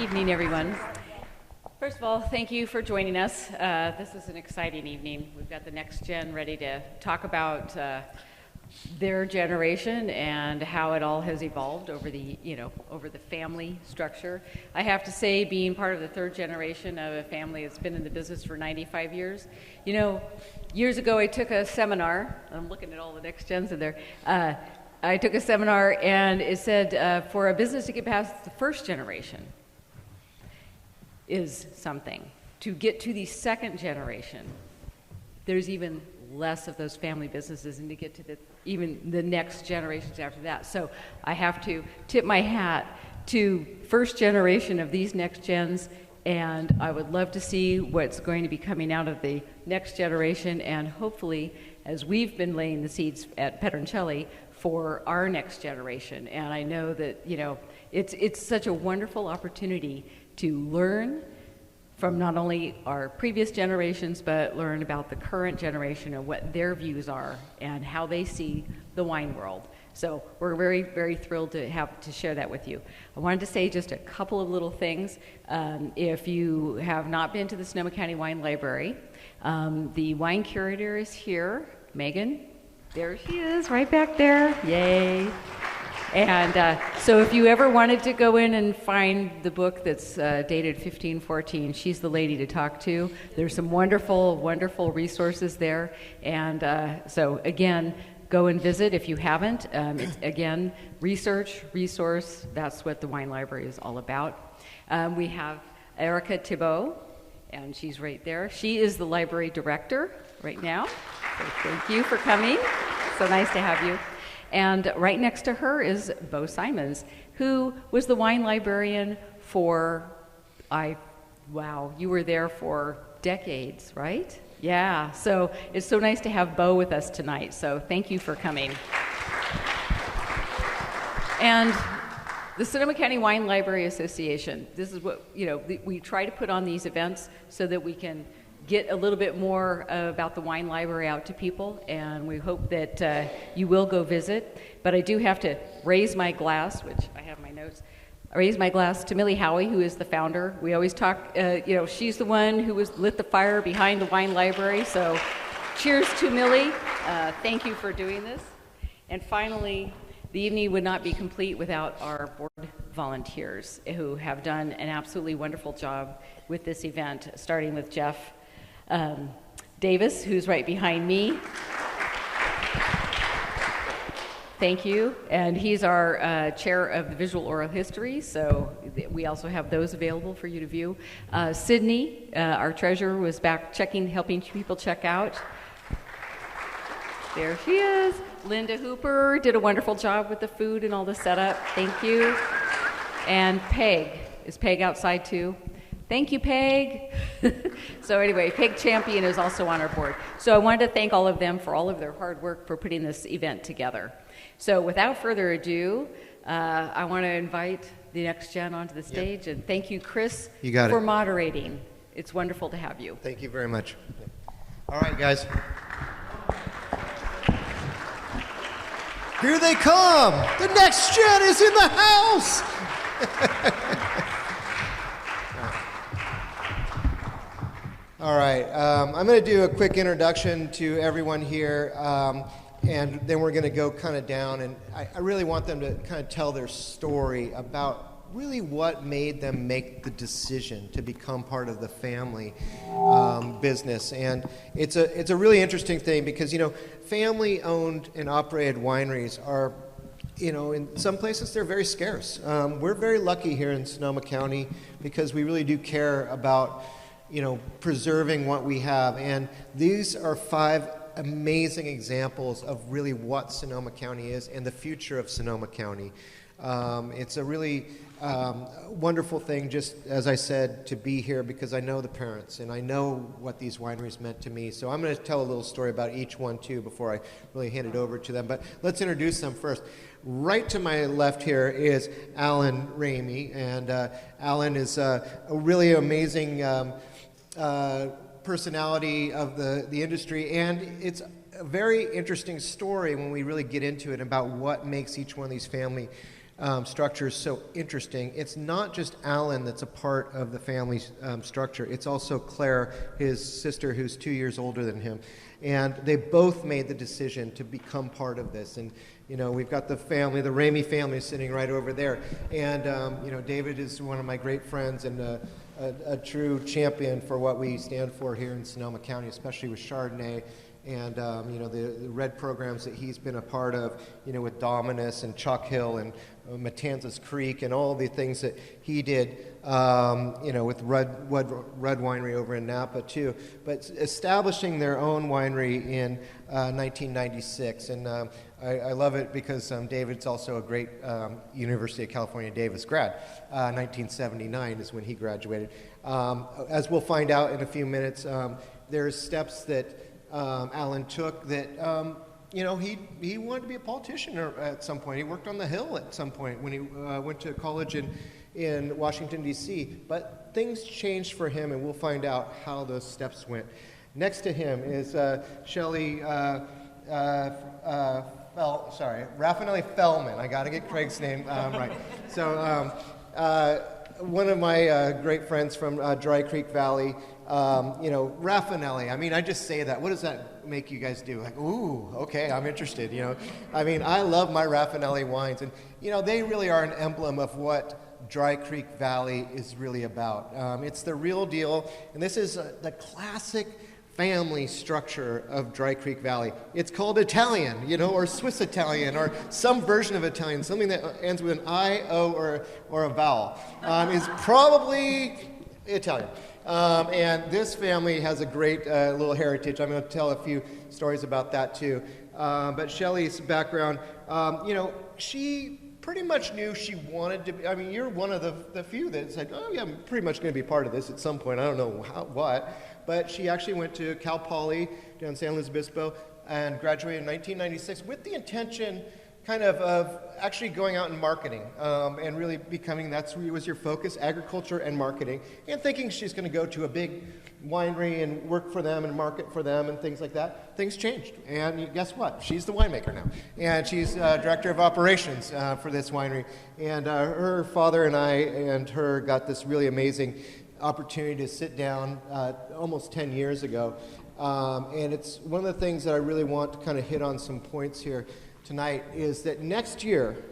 evening, everyone. First of all, thank you for joining us. This is an exciting evening. We've got the next gen ready to talk about their generation and how it all has evolved over the family structure. I have to say, being part of the third generation of a family that's been in the business for 95 years, years ago I took a seminar. I'm looking at all the next gens in there. I took a seminar and it said for a business to get past the first generation is something. To get to the second generation, there's even less of those family businesses, and to get to even the next generations after that. So I have to tip my hat to first generation of these next gens, and I would love to see what's going to be coming out of the next generation, and hopefully, as we've been laying the seeds at Shelly for our next generation. And I know that it's such a wonderful opportunity to learn from not only our previous generations, but learn about the current generation and what their views are and how they see the wine world. So we're very, very thrilled to share that with you. I wanted to say just a couple of little things. If you have not been to the Sonoma County Wine Library, the wine curator is here, Megan. There she is, right back there. Yay. And so if you ever wanted to go in and find the book that's dated 1514, she's the lady to talk to. There's some wonderful, wonderful resources there. And so again, go and visit if you haven't. It's, again, resource, that's what the wine library is all about. We have Erica Thibault, and she's right there. She is the library director right now. So thank you for coming. So nice to have you. And right next to her is Bo Simons, who was the wine librarian for, you were there for decades, right? Yeah, so it's so nice to have Bo with us tonight, so thank you for coming. And the Sonoma County Wine Library Association, this is what, we try to put on these events so that we can get a little bit more about the wine library out to people, and we hope that you will go visit. But I do have to raise my glass, which I have my notes. I raise my glass to Millie Howie, who is the founder. We always talk, she's the one who lit the fire behind the wine library. So cheers to Millie. Thank you for doing this. And finally, the evening would not be complete without our board volunteers, who have done an absolutely wonderful job with this event, starting with Jeff Davis, who's right behind me. Thank you. And he's our chair of the visual oral history, so we also have those available for you to view. Sydney, our treasurer, was back helping people check out. There she is. Linda Hooper did a wonderful job with the food and all the setup. Thank you. And Peg. Is Peg outside too? Thank you, Peg. So anyway, Peg Champion is also on our board. So I wanted to thank all of them for all of their hard work for putting this event together. So without further ado, I want to invite the next gen onto the stage. Yep. And thank you, Chris, for moderating. It's wonderful to have you. Thank you very much. All right, guys. Here they come. The next gen is in the house. All right, I'm going to do a quick introduction to everyone here, and then we're going to go kind of down, and I really want them to kind of tell their story about really what made them make the decision to become part of the family business. And it's a really interesting thing because, family-owned and operated wineries are, in some places they're very scarce. We're very lucky here in Sonoma County because we really do care about preserving what we have. And these are 5 amazing examples of really what Sonoma County is and the future of Sonoma County. It's a really wonderful thing, just as I said, to be here because I know the parents and I know what these wineries meant to me. So I'm going to tell a little story about each one too before I really hand it over to them. But let's introduce them first. Right to my left here is Alan Ramey, and Alan is a really amazing personality of the industry, and it's a very interesting story when we really get into it about what makes each one of these family structure is so interesting. It's not just Alan that's a part of the family structure. It's also Claire, his sister, who's 2 years older than him. And they both made the decision to become part of this. And, you know, we've got the family, the Ramey family sitting right over there. And, you know, David is one of my great friends and a true champion for what we stand for here in Sonoma County, especially with Chardonnay. And, you know, the red programs that he's been a part of, you know, with Dominus and Chalk Hill and Matanzas Creek and all the things that he did, you know, with Red Winery over in Napa, too. But establishing their own winery in 1996. And I love it because David's also a great University of California, Davis grad. 1979 is when he graduated. As we'll find out in a few minutes, there's steps that Alan took that, you know, he wanted to be a politician at some point. He worked on the Hill at some point when he went to college in Washington, D.C. But things changed for him, and we'll find out how those steps went. Next to him is Shelly, Rafanelli Fellman. I got to get Craig's name right. So one of my great friends from Dry Creek Valley, you know, Rafanelli. I mean, I just say that. What does that make you guys do? Like, ooh, okay, I'm interested, you know. I mean, I love my Rafanelli wines. And, you know, they really are an emblem of what Dry Creek Valley is really about. It's the real deal. And this is the classic family structure of Dry Creek Valley. It's called Italian, you know, or Swiss Italian, or some version of Italian. Something that ends with an I, O, or a vowel is probably Italian. And this family has a great little heritage. I'm going to tell a few stories about that too. But Shelly's background, you know, she pretty much knew she wanted to be, I mean, you're one of the few that said, oh yeah, I'm pretty much going to be part of this at some point. I don't know what. But she actually went to Cal Poly down in San Luis Obispo and graduated in 1996 with the intention kind of actually going out and marketing and really becoming, that's really was your focus, agriculture and marketing, and thinking she's going to go to a big winery and work for them and market for them and things like that. Things changed, and guess what? She's the winemaker now, and she's director of operations for this winery. And her father and I and her got this really amazing opportunity to sit down almost 10 years ago, and it's one of the things that I really want to kind of hit on some points here tonight is that next year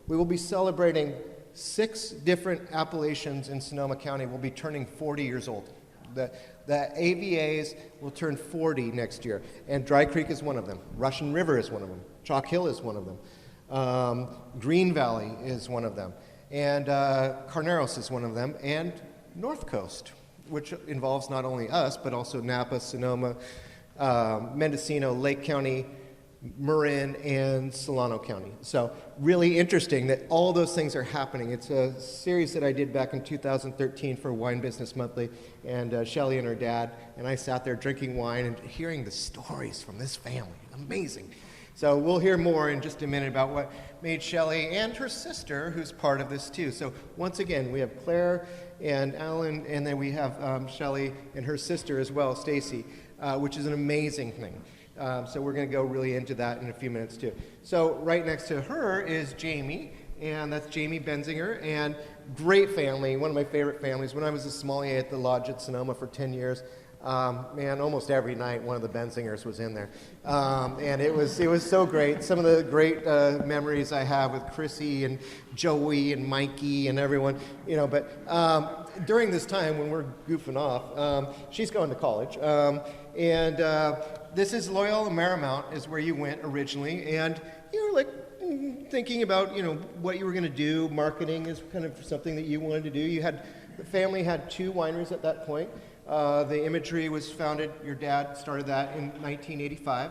we will be celebrating 6 different appellations in Sonoma County. We'll be turning 40 years old. The AVAs will turn 40 next year, and Dry Creek is one of them. Russian River is one of them. Chalk Hill is one of them. Green Valley is one of them. And Carneros is one of them. And North Coast, which involves not only us, but also Napa, Sonoma, Mendocino, Lake County, Marin, and Solano County. So really interesting that all those things are happening. It's a series that I did back in 2013 for Wine Business Monthly, and Shelly and her dad, and I sat there drinking wine and hearing the stories from this family. Amazing. So we'll hear more in just a minute about what made Shelly and her sister, who's part of this too. So once again, we have Claire and Alan, and then we have Shelly and her sister as well, Stacy, which is an amazing thing. So we're going to go really into that in a few minutes too. So right next to her is Jamie, and that's Jamie Benziger, and great family, one of my favorite families. When I was a sommelier at the Lodge at Sonoma for 10 years, man, almost every night one of the Benzingers was in there. And it was so great. Some of the great memories I have with Chrissy and Joey and Mikey and everyone, you know, but during this time when we're goofing off, she's going to college. This is Loyola Marymount is where you went originally, and you were like thinking about, you know, what you were going to do. Marketing is kind of something that you wanted to do. The family had 2 wineries at that point. The Imagery was founded, your dad started that in 1985.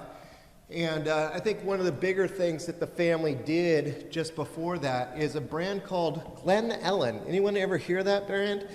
And I think one of the bigger things that the family did just before that is a brand called Glen Ellen. Anyone ever hear that brand?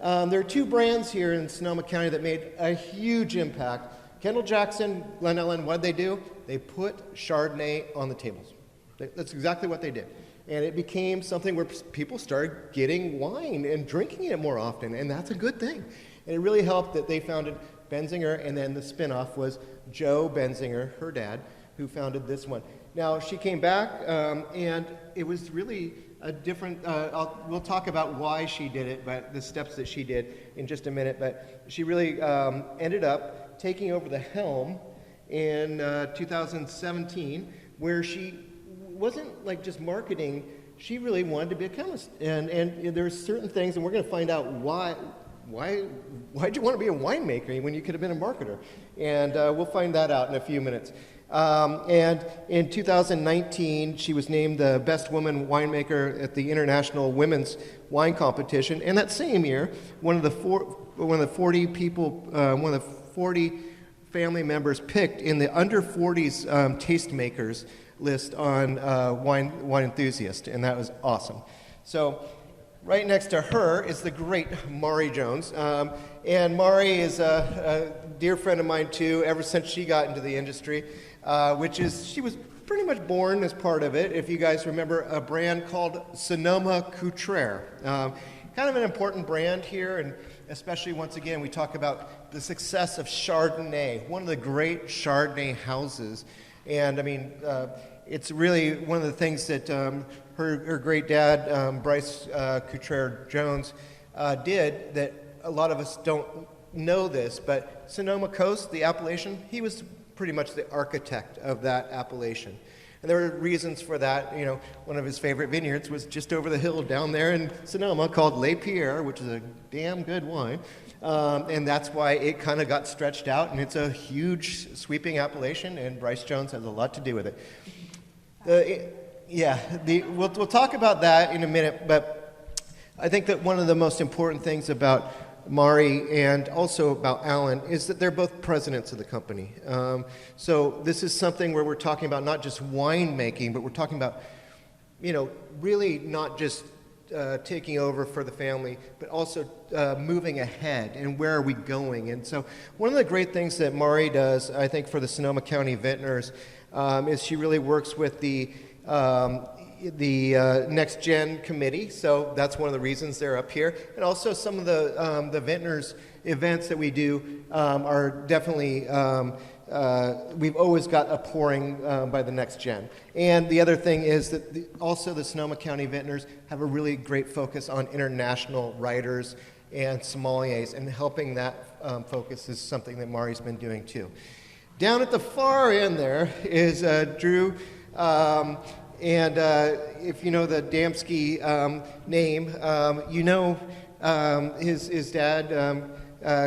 There are 2 brands here in Sonoma County that made a huge impact. Kendall Jackson, Glen Ellen, what did they do? They put Chardonnay on the tables. That's exactly what they did. And it became something where people started getting wine and drinking it more often, and that's a good thing. And it really helped that they founded Benziger, and then the spinoff was Joe Benziger, her dad, who founded this one. Now, she came back, and it was really a different, we'll talk about why she did it, but the steps that she did in just a minute. But she really ended up taking over the helm in 2017, where she wasn't like just marketing. She really wanted to be a chemist, and there's certain things, and we're going to find out why'd you want to be a winemaker when you could have been a marketer, and we'll find that out in a few minutes. And in 2019, she was named the best woman winemaker at the International Women's Wine Competition, and that same year, one of the 40 family members picked in the under 40s tastemakers list on Wine Enthusiast, and that was awesome. So right next to her is the great Mari Jones, and Mari is a dear friend of mine too, ever since she got into the industry, she was pretty much born as part of it. If you guys remember a brand called Sonoma County, kind of an important brand here, and especially once again we talk about the success of Chardonnay, one of the great Chardonnay houses. And I mean, it's really one of the things that her great dad, Bryce Coutrer Jones, did that a lot of us don't know this, but Sonoma Coast, the appellation, he was pretty much the architect of that appellation. And there were reasons for that. You know, one of his favorite vineyards was just over the hill down there in Sonoma called Les Pierres, which is a damn good wine. And that's why it kind of got stretched out, and it's a huge sweeping appellation, and Bryce Jones has a lot to do with it. We'll talk about that in a minute, but I think that one of the most important things about Mari and also about Alan is that they're both presidents of the company. So this is something where we're talking about not just winemaking, but we're talking about, you know, really not just taking over for the family, but also moving ahead and where are we going. And so one of the great things that Mari does, I think, for the Sonoma County Vintners is she really works with the Next Gen Committee, so that's one of the reasons they're up here. And also some of the Vintners events that we do are definitely, we've always got a pouring by the Next Gen. And the other thing is that also the Sonoma County Vintners have a really great focus on international writers and sommeliers, and helping that focus is something that Mari's been doing too. Down at the far end there is Drew. And if you know the Damskey name, you know his dad,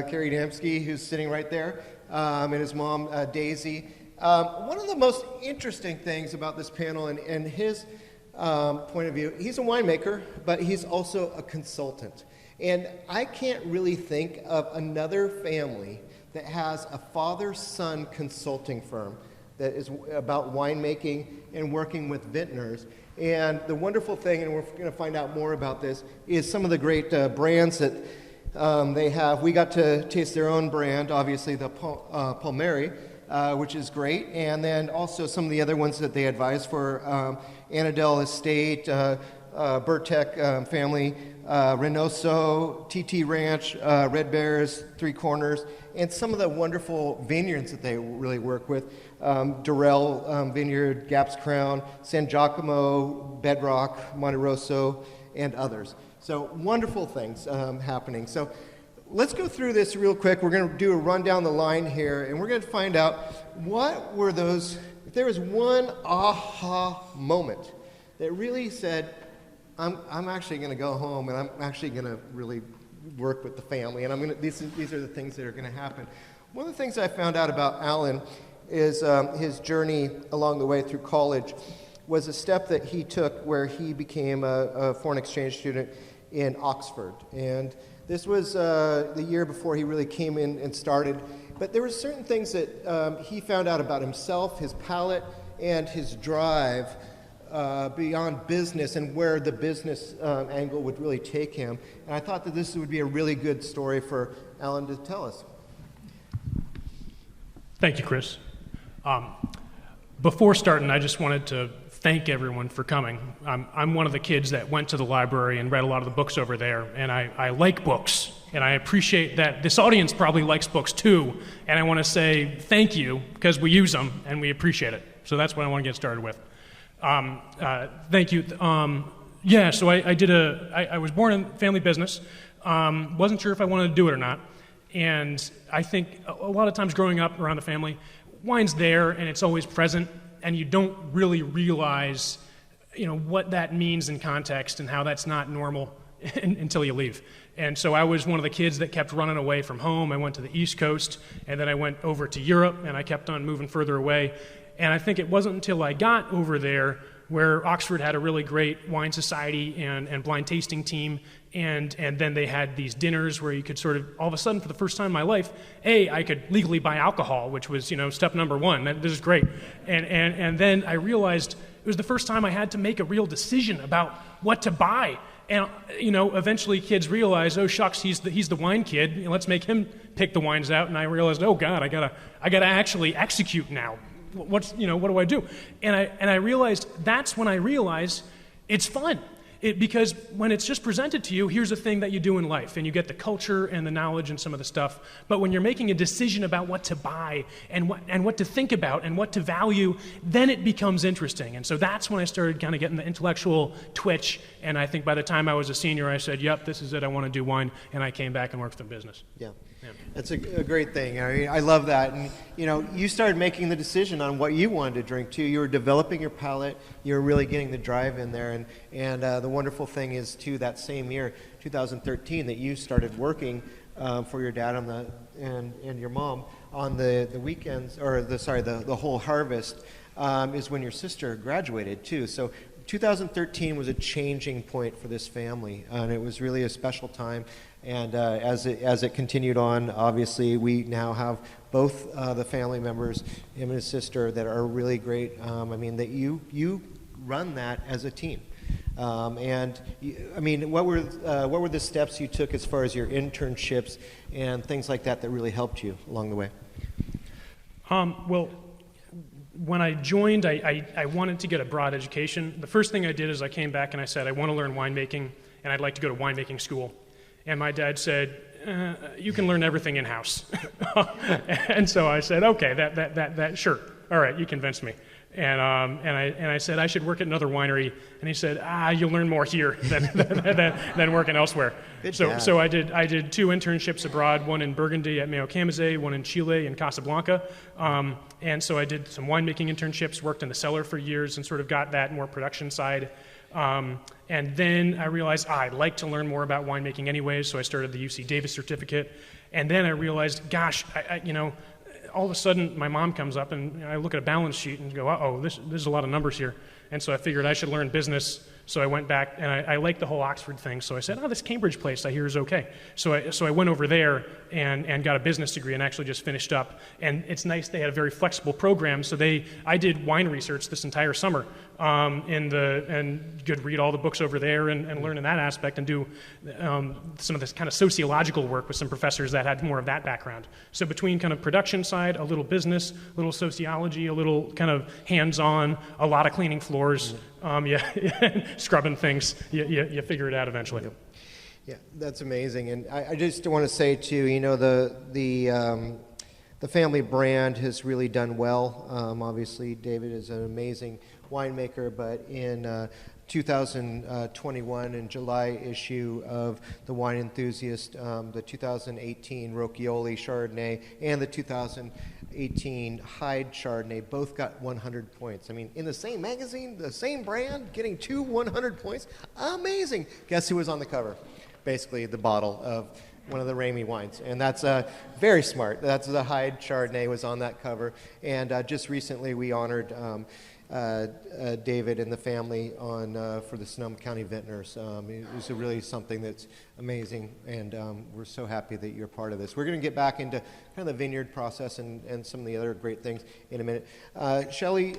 Carrie Damskey, who's sitting right there, and his mom, Daisy. One of the most interesting things about this panel and his point of view, he's a winemaker, but he's also a consultant. And I can't really think of another family that has a father-son consulting firm that is about winemaking and working with vintners. And the wonderful thing, and we're going to find out more about this, is some of the great brands that they have. We got to taste their own brand, obviously the Palmeri, which is great, and then also some of the other ones that they advise for Annadel Estate, Burtek family, Reynoso, TT Ranch, Red Bears, Three Corners, and some of the wonderful vineyards that they really work with. Durrell Vineyard, Gaps Crown, San Giacomo, Bedrock, Monte Rosso, and others. So wonderful things happening. So let's go through this real quick. We're going to do a run down the line here, and we're going to find out what were those, if there was one aha moment that really said, I'm actually going to go home and I'm actually going to really work with the family, and these are the things that are going to happen. One of the things I found out about Alan is his journey along the way through college was a step that he took where he became a foreign exchange student in Oxford. And this was the year before he really came in and started. But there were certain things that he found out about himself, his palate, and his drive beyond business and where the business angle would really take him. And I thought that this would be a really good story for Alan to tell us. Thank you, Chris. Before starting, I just wanted to thank everyone for coming. I'm one of the kids that went to the library and read a lot of the books over there, and I like books, and I appreciate that this audience probably likes books too, and I want to say thank you because we use them and we appreciate it. So that's what I want to get started with. Thank you. Yeah, so I was born in family business. Wasn't sure if I wanted to do it or not. And I think a lot of times growing up around the family, wine's there and it's always present, and you don't really realize, what that means in context and how that's not normal until you leave. And so I was one of the kids that kept running away from home. I went to the East Coast, and then I went over to Europe, and I kept on moving further away. And I think it wasn't until I got over there where Oxford had a really great wine society and blind tasting team, and then they had these dinners where you could sort of, all of a sudden, for the first time in my life, I could legally buy alcohol, which was, step number one. This is great. And then I realized it was the first time I had to make a real decision about what to buy. And, eventually kids realize, oh, shucks, he's the wine kid. Let's make him pick the wines out. And I realized, oh, God, I gotta actually execute now. What do I do? And I realized that's when I realized it's fun. Because when it's just presented to you, here's a thing that you do in life, and you get the culture and the knowledge and some of the stuff. But when you're making a decision about what to buy and what to think about and what to value, then it becomes interesting. And so that's when I started kind of getting the intellectual twitch. And I think by the time I was a senior, I said, yep, this is it. I want to do wine. And I came back and worked in business. Yeah. That's a great thing. I mean, I love that. And, you started making the decision on what you wanted to drink, too. You were developing your palate. You were really getting the drive in there. And the wonderful thing is, too, that same year, 2013, that you started working for your dad and your mom on the weekends, or the whole harvest, is when your sister graduated, too. So 2013 was a changing point for this family, and it was really a special time. And as it continued on, obviously, we now have both the family members, him and his sister, that are really great. That you run that as a team. What were the steps you took as far as your internships and things like that really helped you along the way? Well, when I joined, I wanted to get a broad education. The first thing I did is I came back and I said, I want to learn winemaking, and I'd like to go to winemaking school. And my dad said, you can learn everything in-house. And so I said, okay, that sure. All right, you convinced me. And I said I should work at another winery, and he said, you'll learn more here than working elsewhere. So I did 2 internships abroad, one in Burgundy at Mayo Camazé, one in Chile in Casablanca, and so I did some winemaking internships, worked in the cellar for years, and sort of got that more production side. And then I realized I'd like to learn more about winemaking anyways, so I started the UC Davis certificate, and then I realized, gosh, all of a sudden, my mom comes up, and I look at a balance sheet and go, uh-oh, there's a lot of numbers here. And so I figured I should learn business. So I went back, and I liked the whole Oxford thing. So I said, this Cambridge place I hear is okay. So I went over there and got a business degree and actually just finished up. And it's nice, they had a very flexible program. So I did wine research this entire summer, and could read all the books over there and learn in that aspect and do some of this kind of sociological work with some professors that had more of that background. So between kind of production side, a little business, a little sociology, a little kind of hands-on, a lot of cleaning floors, scrubbing things, you figure it out eventually. Yeah, that's amazing. And I just want to say too, the family brand has really done well. Obviously, David is an amazing winemaker, but in 2021 in July issue of the Wine Enthusiast, the 2018 Rocchioli Chardonnay and the 2018 Hyde Chardonnay both got 100 points. I mean, in the same magazine, the same brand, getting 2 100 points, amazing. Guess who was on the cover? Basically, the bottle of one of the Ramey wines, and that's very smart. That's the Hyde Chardonnay was on that cover, and just recently we honored David and the family for the Sonoma County Vintners. It was really something that's amazing, and we're so happy that you're part of this. We're going to get back into kind of the vineyard process and some of the other great things in a minute. Shelly,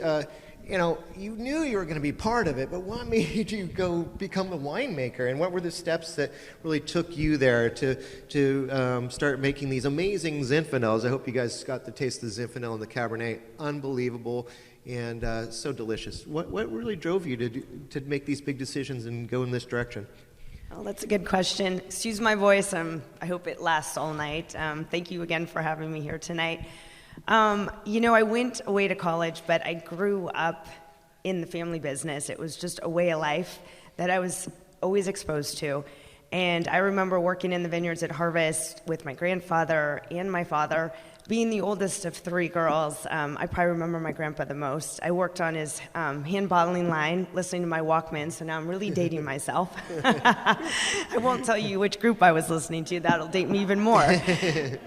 you knew you were going to be part of it, but what made you go become a winemaker, and what were the steps that really took you there to start making these amazing Zinfandels? I hope you guys got to taste the Zinfandel and the Cabernet. Unbelievable and so delicious. What really drove you to make these big decisions and go in this direction? Well, that's a good question. Excuse my voice. I hope it lasts all night. Thank you again for having me here tonight. I went away to college, but I grew up in the family business. It was just a way of life. that I was always exposed to. And I remember working in the vineyards at Harvest with my grandfather and my father. Being the oldest of 3 girls, I probably remember my grandpa the most. I worked on his hand bottling line, listening to my Walkman, so now I'm really dating myself. I won't tell you which group I was listening to. That'll date me even more.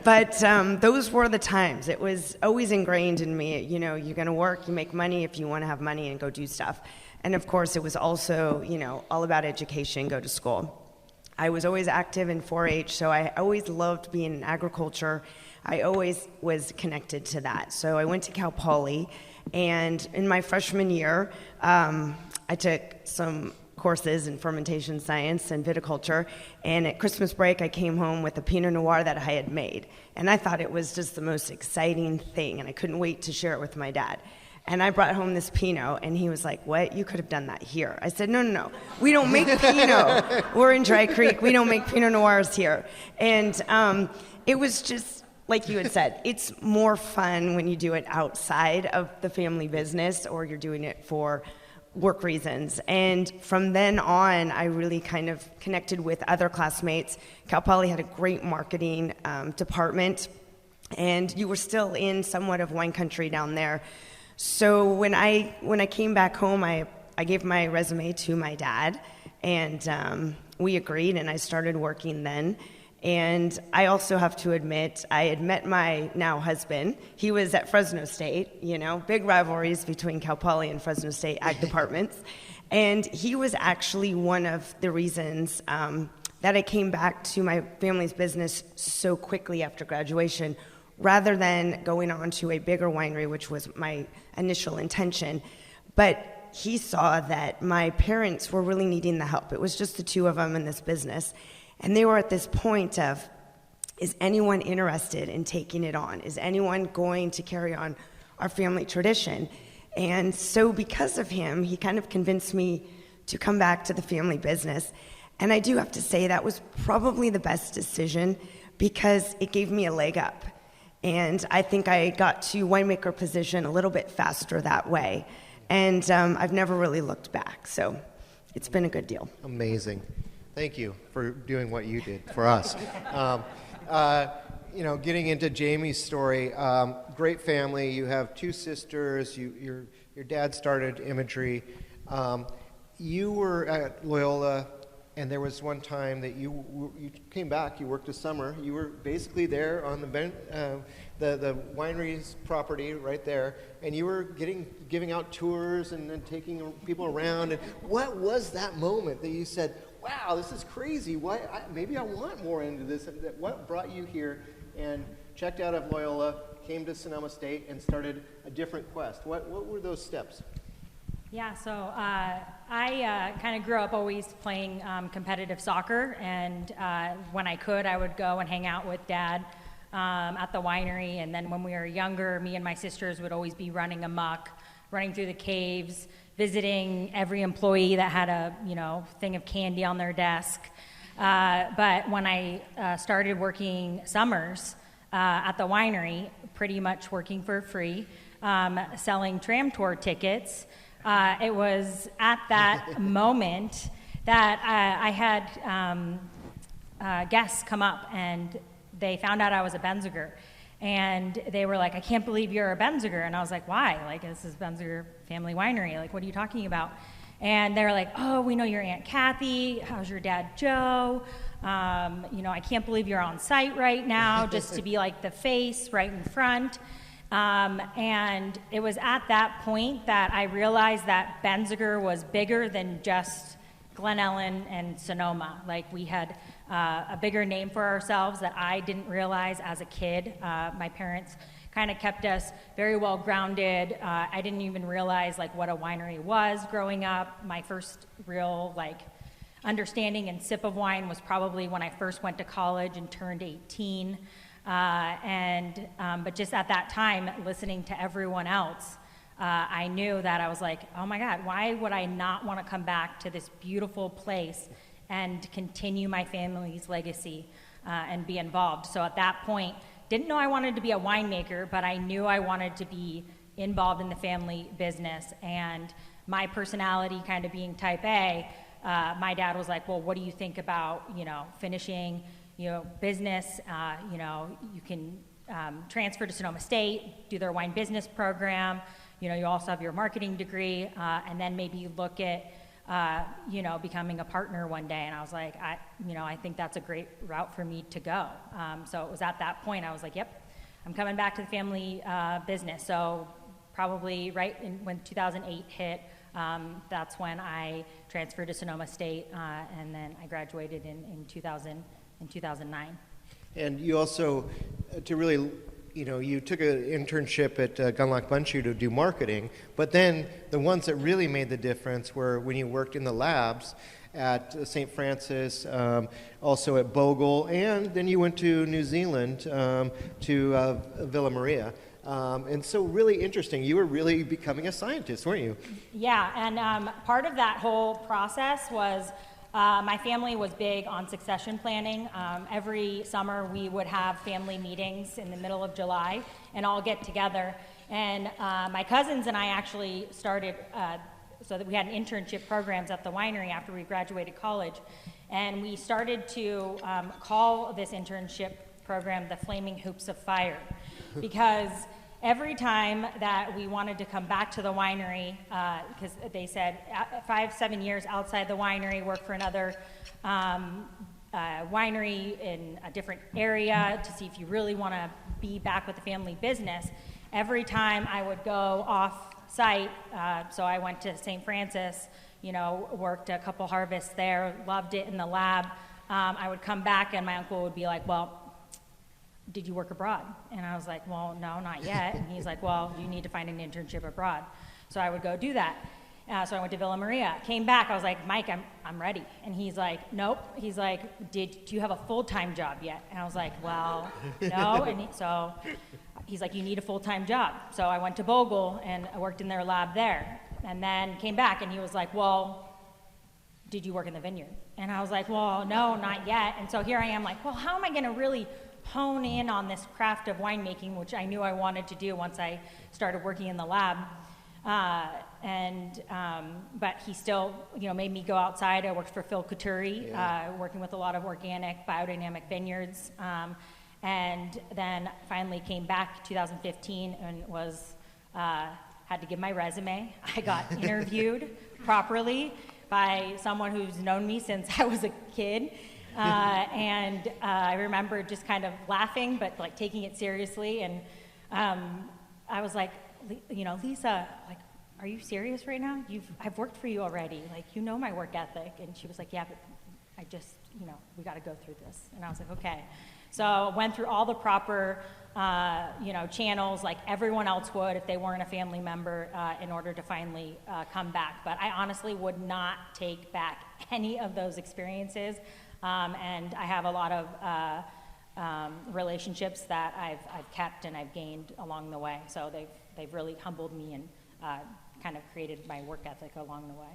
But those were the times. It was always ingrained in me. You know, you're going to work, you make money if you want to have money and go do stuff. And of course, it was also, you know, all about education, go to school. I was always active in 4-H, so I always loved being in agriculture. I always was connected to that. So I went to Cal Poly, and in my freshman year, I took some courses in fermentation science and viticulture, and at Christmas break, I came home with a Pinot Noir that I had made. And I thought it was just the most exciting thing, and I couldn't wait to share it with my dad. And I brought home this Pinot, and he was like, what? You could have done that here. I said, no. We don't make Pinot. We're in Dry Creek. We don't make Pinot Noirs here. And it was just, like you had said, it's more fun when you do it outside of the family business or you're doing it for work reasons. And from then on, I really kind of connected with other classmates. Cal Poly had a great marketing department, and you were still in somewhat of wine country down there. So when I came back home, I gave my resume to my dad, and we agreed, and I started working then. And I also have to admit, I had met my now husband. He was at Fresno State, you know, big rivalries between Cal Poly and Fresno State ag departments. And he was actually one of the reasons that I came back to my family's business so quickly after graduation, rather than going on to a bigger winery, which was my initial intention. But he saw that my parents were really needing the help. It was just the 2 of them in this business. And they were at this point of, is anyone interested in taking it on? Is anyone going to carry on our family tradition? And so because of him, he kind of convinced me to come back to the family business. And I do have to say that was probably the best decision because it gave me a leg up. And I think I got to winemaker position a little bit faster that way. And I've never really looked back. So it's been a good deal. Amazing. Thank you for doing what you did for us. You know, getting into Jamie's story, great family. You have 2 sisters. Your dad started Imagery. You were at Loyola, and there was one time that you came back. You worked a summer. You were basically there on the winery's property right there, and you were giving out tours and then taking people around. And what was that moment that you said, wow, this is crazy. Maybe I want more into this. What brought you here and checked out of Loyola, came to Sonoma State, and started a different quest? What were those steps? Yeah, so I kind of grew up always playing competitive soccer, and when I could, I would go and hang out with Dad at the winery. And then when we were younger, me and my sisters would always be running amok, running through the caves, visiting every employee that had a thing of candy on their desk. But when I started working summers at the winery, pretty much working for free, selling tram tour tickets, it was at that moment that I had guests come up, and they found out I was a Benziger. And they were like, I can't believe you're a Benziger. And I was like, why? Like, this is Benziger Family Winery. Like, what are you talking about? And they were like, oh, we know your Aunt Kathy. How's your dad, Joe? I can't believe you're on site right now, just to be like the face right in front. And it was at that point that I realized that Benziger was bigger than just Glen Ellen and Sonoma. Like, we had a bigger name for ourselves that I didn't realize as a kid. My parents kind of kept us very well grounded. I didn't even realize like what a winery was growing up. My first real understanding and sip of wine was probably when I first went to college and turned 18. But just at that time, listening to everyone else, I knew that I was like, oh my God, why would I not want to come back to this beautiful place and continue my family's legacy and be involved? So at that point, didn't know I wanted to be a winemaker, but I knew I wanted to be involved in the family business. And my personality kind of being type A, my dad was like, well, what do you think about, finishing, business, you can transfer to Sonoma State, do their wine business program, you also have your marketing degree, and then maybe look at, becoming a partner one day. And I was like, I think that's a great route for me to go. So it was at that point I was like, yep, I'm coming back to the family business. So probably when 2008 hit, that's when I transferred to Sonoma State, and then I graduated in 2009. And you also, to really, you took an internship at Gunlock Bundschuh to do marketing, but then the ones that really made the difference were when you worked in the labs at St. Francis, also at Bogle, and then you went to New Zealand to Villa Maria. And so really interesting. You were really becoming a scientist, weren't you? Yeah, and part of that whole process was my family was big on succession planning. Every summer we would have family meetings in the middle of July and all get together. And my cousins and I actually started so that we had internship programs at the winery after we graduated college. And we started to call this internship program the Flaming Hoops of Fire, because every time that we wanted to come back to the winery, because they said 5-7 years outside the winery, work for another winery in a different area to see if you really want to be back with the family business. Every time I would go off site, so I went to St. Francis, worked a couple harvests there, loved it in the lab. I would come back and my uncle would be like, well, did you work abroad? And I was like, well, no, not yet. And he's like, well, you need to find an internship abroad. So I would go do that. So I went to Villa Maria, came back. I was like, Mike, I'm ready. And he's like, nope. He's like, do you have a full-time job yet? And I was like, well, no. And so he's like, you need a full-time job. So I went to Bogle and I worked in their lab there. And then came back and he was like, well, did you work in the vineyard? And I was like, well, no, not yet. And so here I am like, well, how am I going to really hone in on this craft of winemaking, which I knew I wanted to do once I started working in the lab. But he still, made me go outside. I worked for Phil Couturi, working with a lot of organic, biodynamic vineyards. And then finally came back 2015 and had to give my resume. I got interviewed properly by someone who's known me since I was a kid. And I remember just kind of laughing, but like taking it seriously. And I was like, Lisa, like, are you serious right now? I've worked for you already. Like, my work ethic. And she was like, yeah, but I just, we got to go through this. And I was like, okay. So I went through all the proper, channels like everyone else would if they weren't a family member in order to finally come back. But I honestly would not take back any of those experiences. And I have a lot of relationships that I've kept and I've gained along the way. So they've really humbled me and kind of created my work ethic along the way.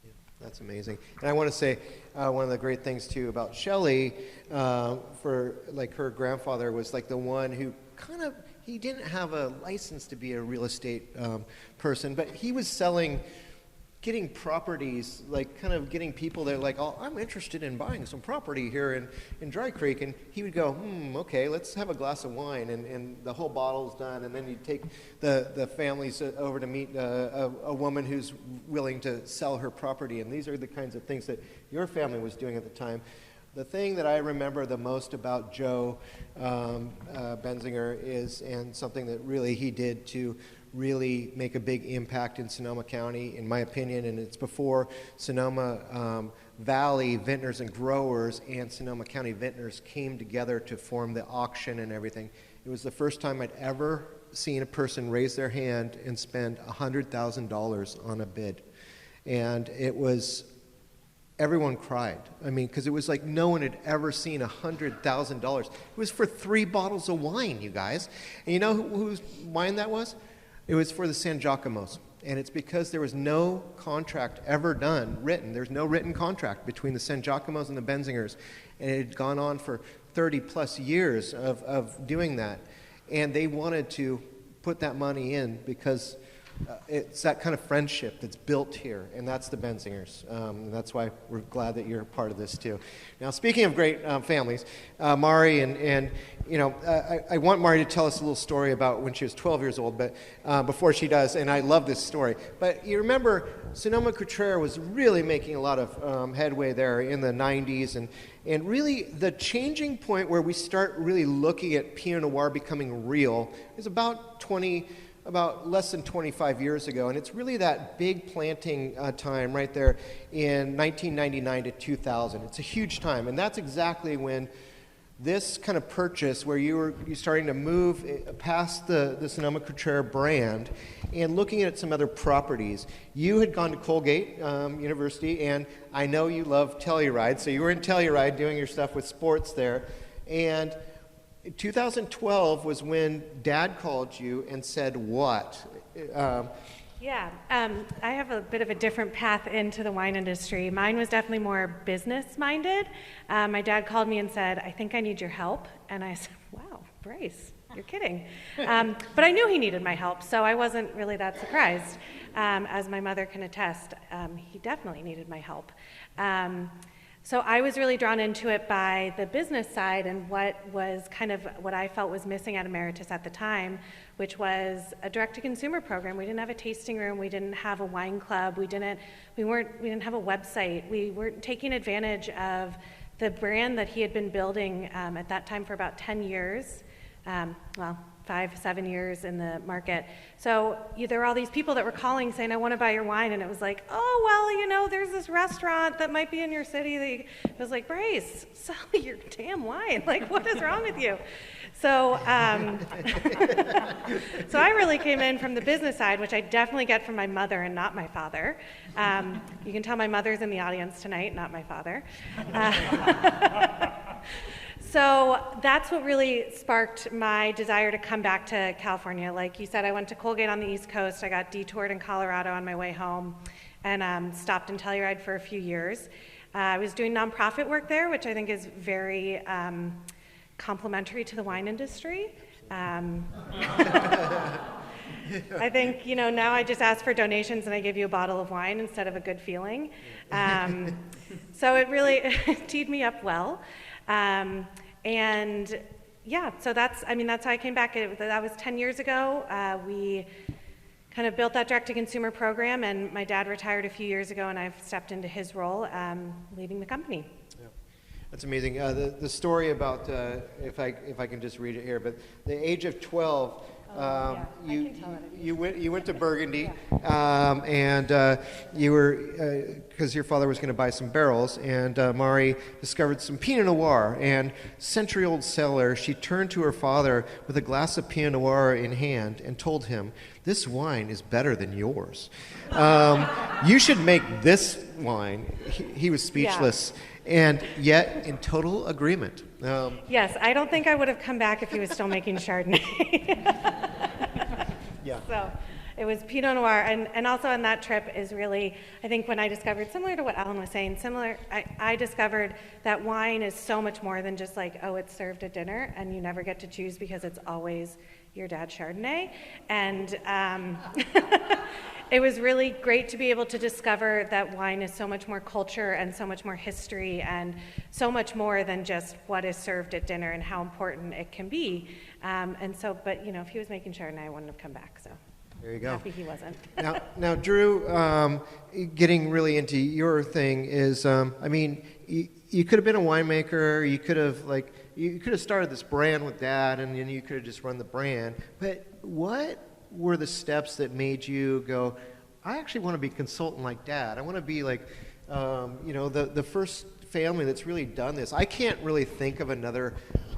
Yeah, that's amazing. And I want to say one of the great things too about Shelly, for like her grandfather was like the one who he didn't have a license to be a real estate person, but he was getting properties, like kind of getting people that are like, oh, I'm interested in buying some property here in Dry Creek. And he would go, okay, let's have a glass of wine. And the whole bottle's done. And then you take the families over to meet a woman who's willing to sell her property. And these are the kinds of things that your family was doing at the time. The thing that I remember the most about Joe Benziger and something that really he did to really make a big impact in Sonoma County, in my opinion, and it's before Sonoma Valley Vintners and Growers and Sonoma County Vintners came together to form the auction and everything. It was the first time I'd ever seen a person raise their hand and spend $100,000 on a bid. And it was, everyone cried. I mean, because it was like no one had ever seen $100,000. It was for 3 bottles of wine, you guys. And you know whose wine that was? It was for the San Giacomos, and it's because there was no contract ever written. There's no written contract between the San Giacomos and the Benzingers, and it had gone on for 30-plus years of doing that. And they wanted to put that money in because it's that kind of friendship that's built here, and that's the Benzingers. And that's why we're glad that you're a part of this too. Now, speaking of great families, Mari and I want Mari to tell us a little story about when she was 12 years old, but before she does, and I love this story. But you remember, Sonoma-Cutrer was really making a lot of headway there in the 90s, and really the changing point where we start really looking at Pinot Noir becoming real is about less than 25 years ago, and it's really that big planting time right there in 1999 to 2000. It's a huge time, and that's exactly when this kind of purchase, where you're starting to move past the Sonoma-Cutrer brand and looking at some other properties. You had gone to Colgate University, and I know you love Telluride, so you were in Telluride doing your stuff with sports there, and 2012 was when Dad called you and said what? I have a bit of a different path into the wine industry. Mine was definitely more business-minded. My dad called me and said, I think I need your help. And I said, wow, Bryce, you're kidding. But I knew he needed my help, so I wasn't really that surprised. As my mother can attest, he definitely needed my help. So I was really drawn into it by the business side and what was kind of what I felt was missing at Emeritus at the time, which was a direct-to-consumer program. We didn't have a tasting room. We didn't have a wine club. We didn't have a website. We weren't taking advantage of the brand that he had been building at that time for about 10 years. 5-7 years in the market. So there were all these people that were calling saying, I want to buy your wine. And it was like, oh, well, there's this restaurant that might be in your city. It was like, Bryce, sell your damn wine. Like, what is wrong with you? So, so I really came in from the business side, which I definitely get from my mother and not my father. You can tell my mother's in the audience tonight, not my father. So that's what really sparked my desire to come back to California. Like you said, I went to Colgate on the East Coast. I got detoured in Colorado on my way home and stopped in Telluride for a few years. I was doing nonprofit work there, which I think is very complementary to the wine industry. I think, now I just ask for donations and I give you a bottle of wine instead of a good feeling. So it really teed me up well. So that's how I came back. That was 10 years ago. We kind of built that direct-to-consumer program, and my dad retired a few years ago, and I've stepped into his role, leading the company. Yeah. That's amazing. The story about, if I can just read it here, but the age of 12, you went to Burgundy, and you were because your father was going to buy some barrels, and Mari discovered some Pinot Noir and century-old cellar. She turned to her father with a glass of Pinot Noir in hand and told him, "This wine is better than yours. You should make this wine." He was speechless. Yeah. And yet, in total agreement. Yes, I don't think I would have come back if he was still making Chardonnay. Yeah. So it was Pinot Noir. And also on that trip is really, I think when I discovered, similar to what Alan was saying, I discovered that wine is so much more than just like, oh, it's served at dinner and you never get to choose because it's always your dad's Chardonnay. And it was really great to be able to discover that wine is so much more culture and so much more history and so much more than just what is served at dinner and how important it can be. But if he was making Chardonnay, I wouldn't have come back. So there you go. Happy he wasn't. Now, Drew, getting really into your thing is, you could have been a winemaker. You could have started this brand with Dad, and then you could have just run the brand. But what were the steps that made you go, I actually want to be a consultant like Dad. I want to be like, the first family that's really done this. I can't really think of another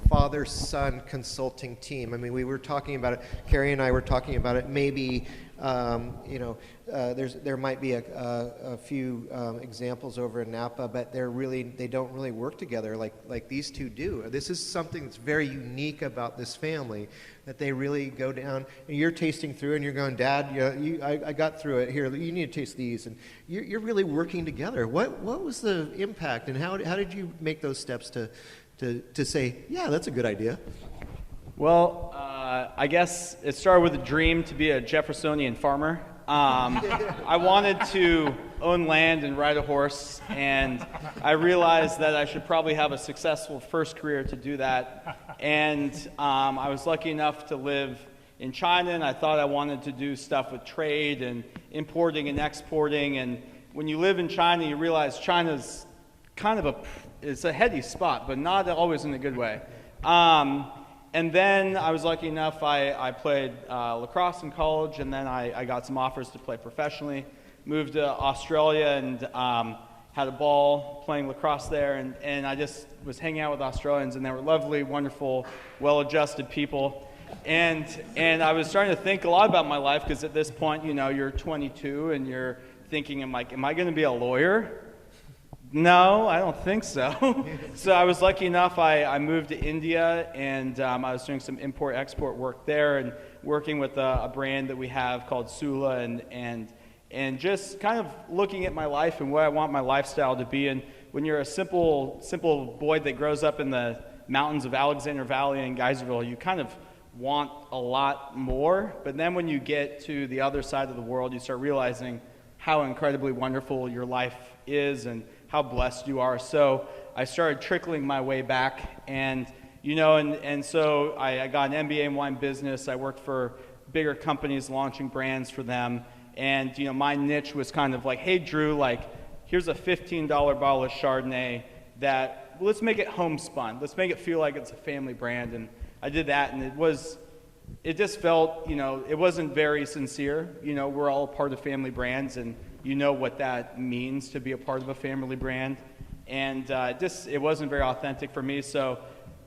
father-son consulting team. I mean, we were talking about it, Carrie and I were talking about it, maybe, there might be a few examples over in Napa, but they don't really work together like these two do. This is something that's very unique about this family, that they really go down, and you're tasting through and you're going, Dad, I got through it, here, you need to taste these, and you're really working together. What was the impact, and how did you make those steps to say, yeah, that's a good idea? Well, I guess it started with a dream to be a Jeffersonian farmer. I wanted to own land and ride a horse, and I realized that I should probably have a successful first career to do that. And I was lucky enough to live in China, and I thought I wanted to do stuff with trade and importing and exporting. And when you live in China, you realize China's kind of it's a heady spot, but not always in a good way. And then I was lucky enough, I played lacrosse in college, and then I got some offers to play professionally. Moved to Australia and had a ball playing lacrosse there, and I just was hanging out with Australians, and they were lovely, wonderful, well-adjusted people. And I was starting to think a lot about my life, because at this point, you're 22, and you're thinking, am I going to be a lawyer? No, I don't think so. So I was lucky enough, I moved to India, and I was doing some import-export work there, and working with a brand that we have called Sula, and just kind of looking at my life and what I want my lifestyle to be. And when you're a simple boy that grows up in the mountains of Alexander Valley and Geyserville, you kind of want a lot more. But then when you get to the other side of the world, you start realizing how incredibly wonderful your life is and how blessed you are. So I started trickling my way back, and so I got an MBA in wine business. I worked for bigger companies launching brands for them, and my niche was kind of like, hey Drew, here's a $15 bottle of Chardonnay that let's make it homespun. Let's make it feel like it's a family brand. And I did that, and it just felt, it wasn't very sincere. We're all a part of family brands, and what that means to be a part of a family brand. And it wasn't very authentic for me. So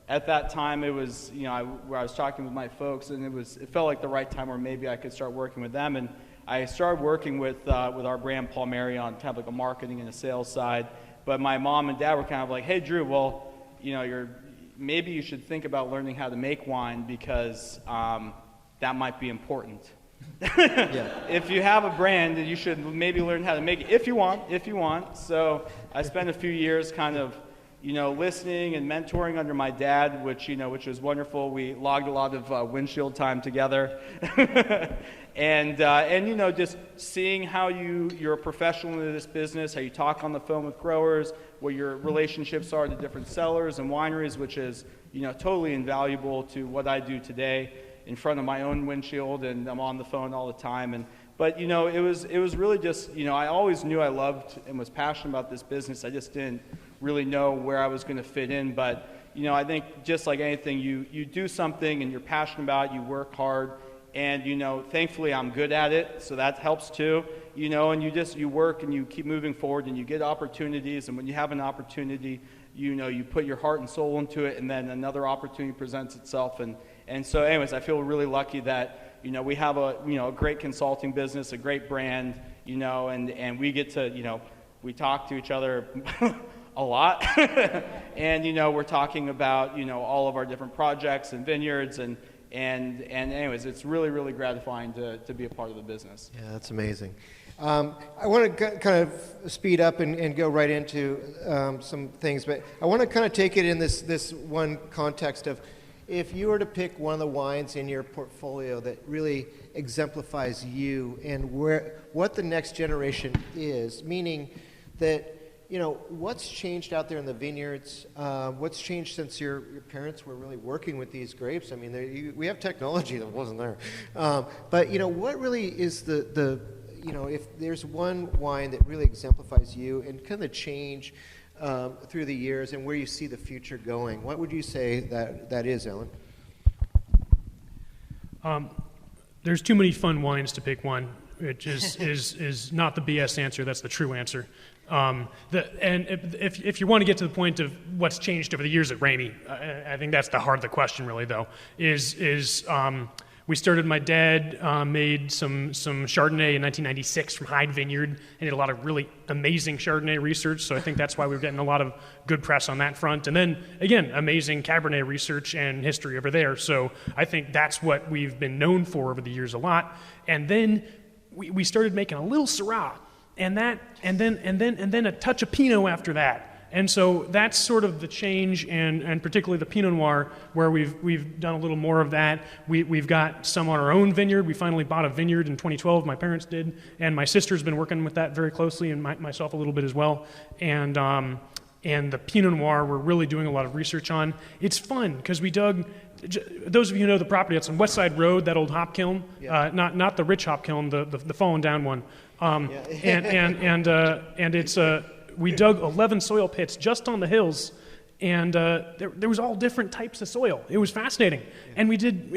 at that time, it was, where I was talking with my folks, and it felt like the right time where maybe I could start working with them. And I started working with our brand Palmeri on kind of like a marketing and a sales side. But my mom and dad were kind of like, hey Drew, well, maybe you should think about learning how to make wine, because that might be important. Yeah. If you have a brand, you should maybe learn how to make it if you want. So I spent a few years kind of, listening and mentoring under my dad, which was wonderful. We logged a lot of windshield time together. and just seeing how you're a professional in this business, how you talk on the phone with growers, what your relationships are to different cellars and wineries, which is, totally invaluable to what I do today in front of my own windshield, and I'm on the phone all the time. But it was really just, I always knew I loved and was passionate about this business. I just didn't really know where I was going to fit in. But, I think just like anything, you do something and you're passionate about it, you work hard, and, thankfully I'm good at it, so that helps too, and you work and you keep moving forward and you get opportunities, and when you have an opportunity, you put your heart and soul into it, and then another opportunity presents itself. And so anyways, I feel really lucky that, we have a great consulting business, a great brand, and we get to, we talk to each other a lot. And, we're talking about, all of our different projects and vineyards, and anyways, it's really, really gratifying to be a part of the business. Yeah, that's amazing. I want to kind of speed up and go right into some things, but I want to kind of take it in this one context of, if you were to pick one of the wines in your portfolio that really exemplifies you and what the next generation is, meaning that, what's changed out there in the vineyards, what's changed since your parents were really working with these grapes? I mean, we have technology that wasn't there. But, what really is the if there's one wine that really exemplifies you and kind of change through the years and where you see the future going, what would you say that is, Ellen? There's too many fun wines to pick one, which is not the BS answer. That's the true answer. And if you want to get to the point of what's changed over the years at Ramey, I think that's the heart of the question, really, though. We started. My dad made some Chardonnay in 1996 from Hyde Vineyard, and did a lot of really amazing Chardonnay research. So I think that's why we're getting a lot of good press on that front. And then again, amazing Cabernet research and history over there. So I think that's what we've been known for over the years a lot. And then we started making a little Syrah, and then a touch of Pinot after that. And so that's sort of the change, and particularly the Pinot Noir, where we've done a little more of that. We've got some on our own vineyard. We finally bought a vineyard in 2012. My parents did, and my sister's been working with that very closely, and myself a little bit as well. And the Pinot Noir we're really doing a lot of research on. It's fun because we dug. Those of you who know the property, it's on West Side Road, that old hop kiln, not the rich hop kiln, the fallen down one. And it's we dug 11 soil pits just on the hills, and there was all different types of soil. It was fascinating, and we did.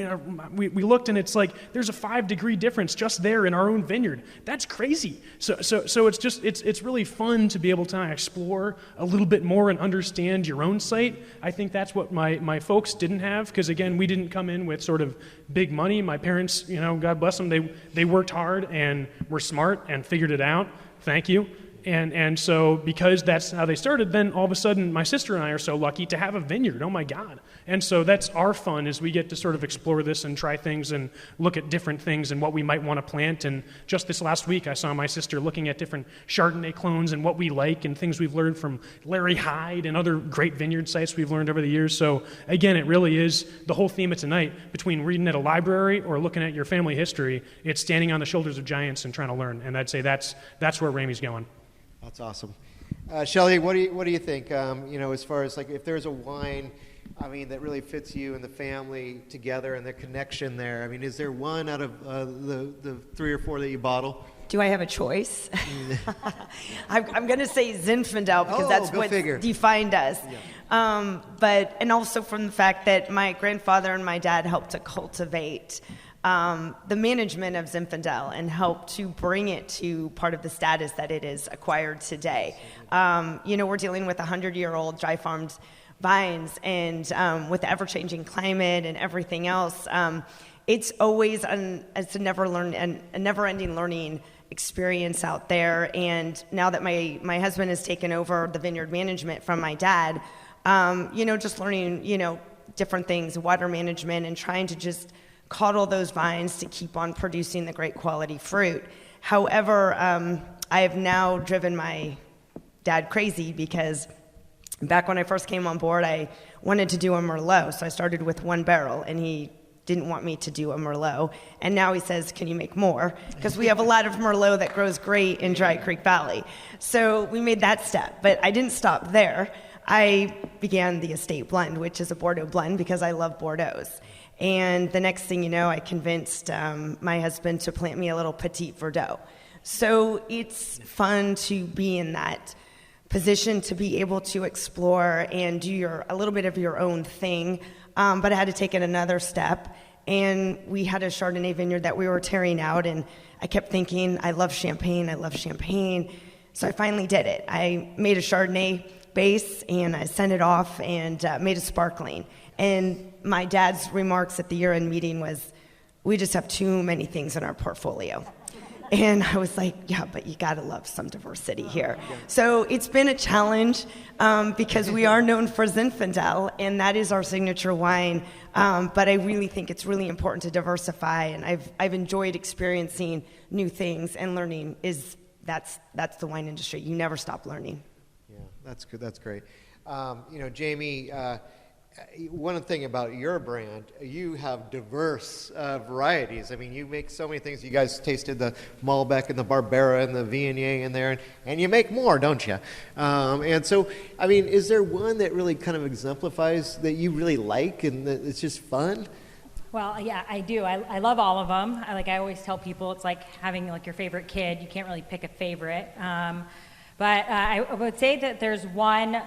We looked, and it's like there's a 5-degree difference just there in our own vineyard. That's crazy. So it's really fun to be able to explore a little bit more and understand your own site. I think that's what my folks didn't have, because again, we didn't come in with sort of big money. My parents, God bless them, they worked hard and were smart and figured it out. Thank you. And so because that's how they started, then all of a sudden my sister and I are so lucky to have a vineyard. Oh my God. And so that's our fun, is we get to sort of explore this and try things and look at different things and what we might want to plant. And just this last week I saw my sister looking at different Chardonnay clones and what we like and things we've learned from Larry Hyde and other great vineyard sites we've learned over the years. So again, it really is the whole theme of tonight, between reading at a library or looking at your family history. It's standing on the shoulders of giants and trying to learn. And I'd say that's where Ramey's going. That's awesome. Shelly, what do you think? As far as like if there's a wine, that really fits you and the family together and the connection there. Is there one out of the 3 or 4 that you bottle? Do I have a choice? I'm going to say Zinfandel because that's what defined us. Yeah. And also from the fact that my grandfather and my dad helped to cultivate the management of Zinfandel and help to bring it to part of the status that it is acquired today. We're dealing with 100-year-old dry farmed vines, and with the ever-changing climate and everything else, it's always it's a never-ending learning experience out there. And now that my husband has taken over the vineyard management from my dad, just learning different things, water management, and trying to just coddle those vines to keep on producing the great quality fruit. However, I have now driven my dad crazy, because back when I first came on board, I wanted to do a Merlot. So I started with 1 barrel, and he didn't want me to do a Merlot. And now he says, can you make more? Because we have a lot of Merlot that grows great in Dry Creek Valley. So we made that step, but I didn't stop there. I began the Estate Blend, which is a Bordeaux blend, because I love Bordeaux's. And the next thing you know, I convinced my husband to plant me a little Petit Verdot. So it's fun to be in that position, to be able to explore and do a little bit of your own thing. But I had to take it another step. And we had a Chardonnay vineyard that we were tearing out. And I kept thinking, I love champagne. So I finally did it. I made a Chardonnay base, and I sent it off and made a sparkling. And my dad's remarks at the year-end meeting was, we just have too many things in our portfolio. And I was like, yeah, but you got to love some diversity here. So it's been a challenge because we are known for Zinfandel, and that is our signature wine. But I really think it's really important to diversify, and I've enjoyed experiencing new things and learning. That's the wine industry. You never stop learning. Yeah, that's good. That's great. Jamie, one thing about your brand, you have diverse varieties. You make so many things. You guys tasted the Malbec and the Barbera and the Viognier in there, and you make more, don't you? And so, is there one that really kind of exemplifies that you really like and that it's just fun? Well, yeah, I do. I love all of them. I always tell people, it's like having your favorite kid. You can't really pick a favorite. But I would say that there's one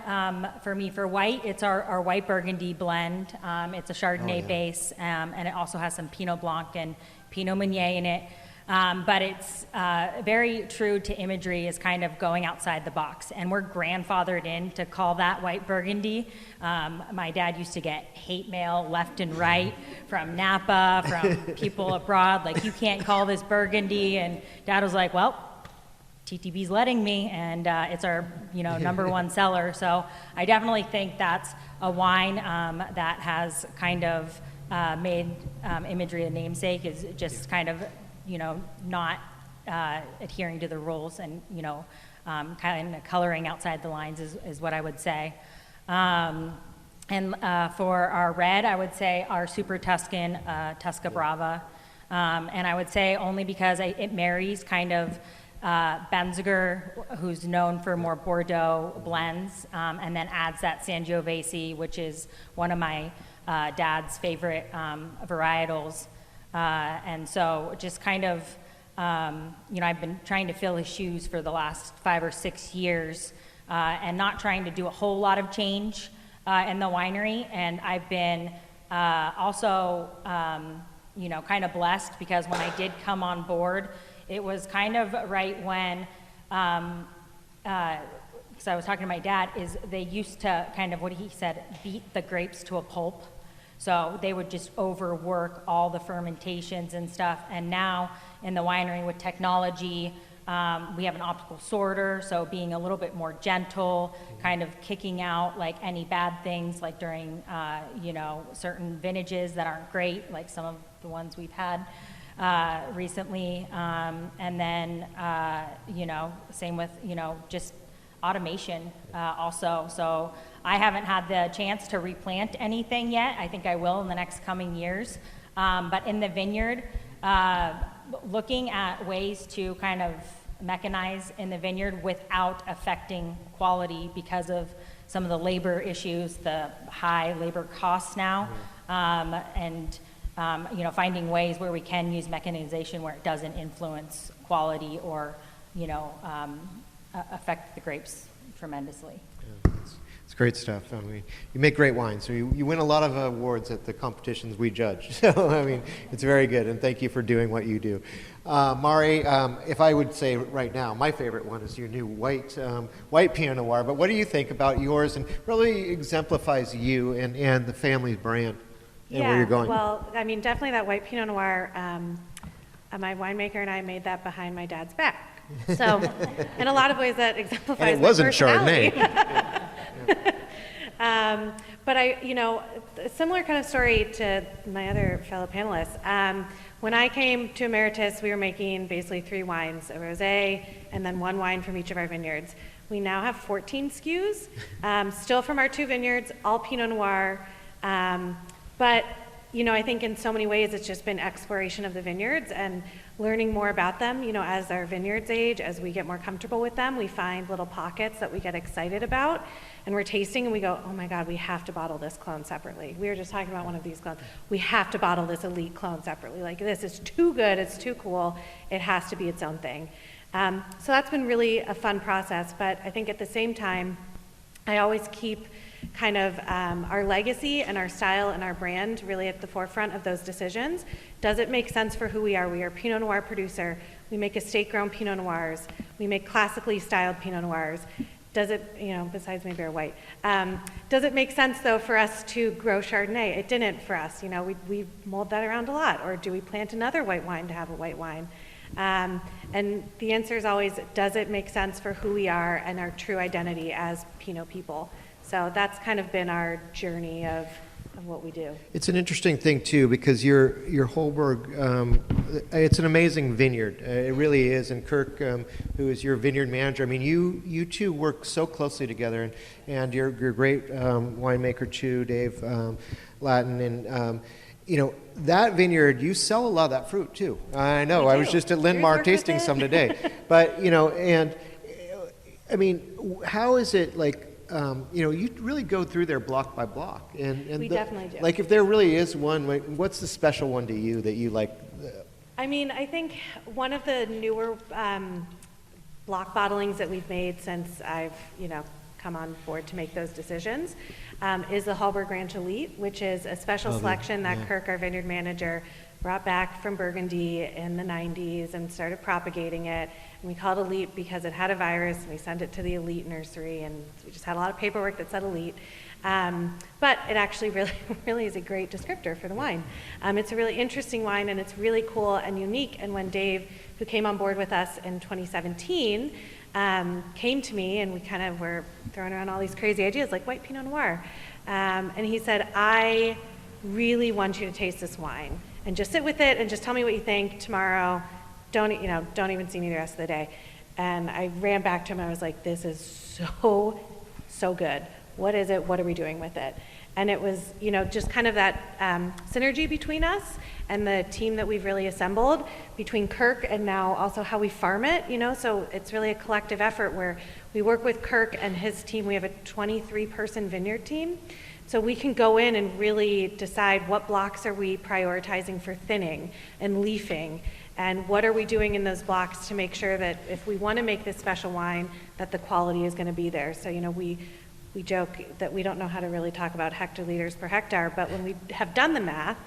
for me for white. It's our white Burgundy blend. It's a Chardonnay base, and it also has some Pinot Blanc and Pinot Meunier in it. But it's very true to Imagery, is kind of going outside the box. And we're grandfathered in to call that white Burgundy. My dad used to get hate mail left and right from Napa, from people abroad, you can't call this Burgundy. And Dad was like, well, TTB's letting me, and it's our number one seller. So I definitely think that's a wine that has kind of made Imagery a namesake, is just kind of not adhering to the rules, and kind of coloring outside the lines is what I would say. And for our red, I would say our Super Tuscan Tusca Brava. And I would say only because it marries kind of Benziger, who's known for more Bordeaux blends, and then adds that Sangiovese, which is one of my dad's favorite varietals. And so just kind of, I've been trying to fill his shoes for the last 5 or 6 years, and not trying to do a whole lot of change in the winery. And I've been also, kind of blessed, because when I did come on board, it was kind of right when, because I was talking to my dad, is they used to kind of, what he said, beat the grapes to a pulp. So they would just overwork all the fermentations and stuff. And now in the winery with technology, we have an optical sorter, so being a little bit more gentle, kind of kicking out like any bad things, like during, certain vintages that aren't great, like some of the ones we've had recently. And then, same with, just automation also. So I haven't had the chance to replant anything yet. I think I will in the next coming years. But in the vineyard, looking at ways to kind of mechanize in the vineyard without affecting quality because of some of the labor issues, the high labor costs now, and finding ways where we can use mechanization where it doesn't influence quality or affect the grapes tremendously. Yeah, it's great stuff. I mean, you make great wine, so you win a lot of awards at the competitions we judge. So, I mean, it's very good, and thank you for doing what you do. Mari, if I would say right now, my favorite one is your new white Pinot Noir, but what do you think about yours, and really exemplifies you and the family's brand and where you're going? Well, I mean, definitely that white Pinot Noir, my winemaker and I made that behind my dad's back. So, in a lot of ways, that exemplifies. And it wasn't Chardonnay. Chardonnay. But a similar kind of story to my other fellow panelists. When I came to Emeritus, we were making basically 3 wines, a rosé, and then 1 wine from each of our vineyards. We now have 14 SKUs, still from our 2 vineyards, all Pinot Noir. But I think in so many ways it's just been exploration of the vineyards and learning more about them. As our vineyards age, as we get more comfortable with them, we find little pockets that we get excited about, and we're tasting and we go, oh my God, we have to bottle this clone separately. We were just talking about one of these clones. We have to bottle this elite clone separately. Like, this is too good, it's too cool, it has to be its own thing. So that's been really a fun process, but I think at the same time, I always keep kind of our legacy and our style and our brand really at the forefront of those decisions. Does it make sense for who we are? We are a Pinot Noir producer. We make estate-grown Pinot Noirs. We make classically styled Pinot Noirs. Does it, besides maybe our white, does it make sense though for us to grow Chardonnay? It didn't for us. We mold that around a lot. Or do we plant another white wine to have a white wine? And the answer is always, does it make sense for who we are and our true identity as Pinot people? So that's kind of been our journey of what we do. It's an interesting thing too, because your Holberg, it's an amazing vineyard. It really is. And Kirk, who is your vineyard manager, I mean, you two work so closely together, and your great winemaker too, Dave Latin, and that vineyard, you sell a lot of that fruit too. I know. I was just at Linmar tasting some today, but and I mean, how is it like? You really go through there block by block, and we definitely do. Like, if there really is one, what's the special one to you that you like? I mean, I think one of the newer block bottlings that we've made since I've come on board to make those decisions is the Holberg Ranch Elite, which is a special selection that Kirk, our vineyard manager, brought back from Burgundy in the 90s and started propagating it. And we called it Elite because it had a virus, and we sent it to the Elite nursery, and we just had a lot of paperwork that said Elite. But it actually really is a great descriptor for the wine. It's a really interesting wine, and it's really cool and unique. And when Dave, who came on board with us in 2017, came to me, and we kind of were throwing around all these crazy ideas like white Pinot Noir. And he said, I really want you to taste this wine. And just sit with it and just tell me what you think tomorrow. Don't even see me the rest of the day. And I ran back to him. I was like, this is so good. What is it? What are we doing with it? And it was, just kind of that synergy between us and the team that we've really assembled between Kirk and now also how we farm it, so it's really a collective effort where we work with Kirk and his team. We have a 23-person vineyard team. So we can go in and really decide what blocks are we prioritizing for thinning and leafing, and what are we doing in those blocks to make sure that if we want to make this special wine, that the quality is going to be there. So, we joke that we don't know how to really talk about hectoliters per hectare, but when we have done the math,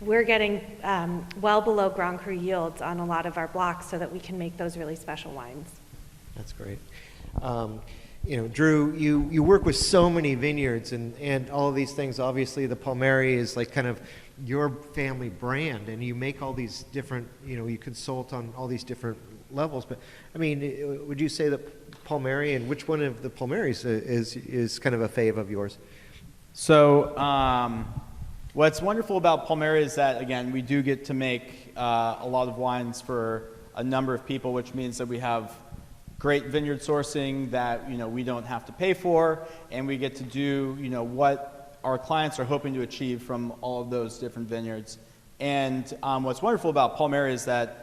we're getting well below Grand Cru yields on a lot of our blocks so that we can make those really special wines. That's great. Drew, you work with so many vineyards and all of these things. Obviously, the Palmeri is like kind of your family brand, and you make all these different, you consult on all these different levels. But, would you say that Palmeri, and which one of the Palmeris is kind of a fave of yours? So what's wonderful about Palmeri is that, again, we do get to make a lot of wines for a number of people, which means that we have great vineyard sourcing that we don't have to pay for, and we get to do what our clients are hoping to achieve from all of those different vineyards. And what's wonderful about Palmeri is that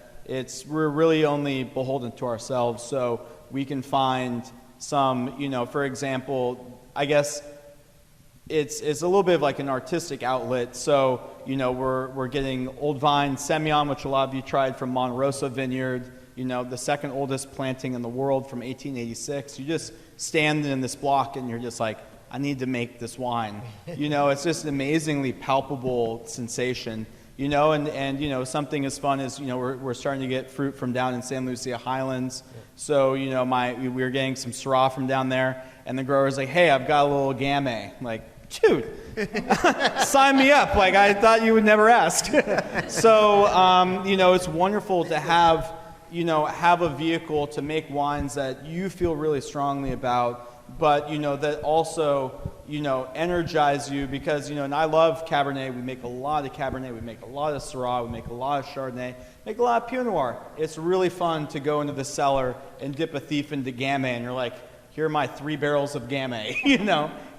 we're really only beholden to ourselves, so we can find some, for example, I guess it's a little bit of like an artistic outlet. So, we're getting Old Vine Semillon, which a lot of you tried, from Monte Rosa Vineyard, the second oldest planting in the world from 1886. You just stand in this block and you're just like, I need to make this wine. It's just an amazingly palpable sensation. And something as fun as, we're starting to get fruit from down in San Lucia Highlands. So, we were getting some Syrah from down there, and the grower's like, hey, I've got a little Gamay. I'm like, dude, sign me up. Like, I thought you would never ask. So, it's wonderful to have a vehicle to make wines that you feel really strongly about, but, that also, energize you because, and I love Cabernet. We make a lot of Cabernet. We make a lot of Syrah. We make a lot of Chardonnay. Make a lot of Pinot Noir. It's really fun to go into the cellar and dip a thief into Gamay, and you're like, here are my 3 barrels of Gamay,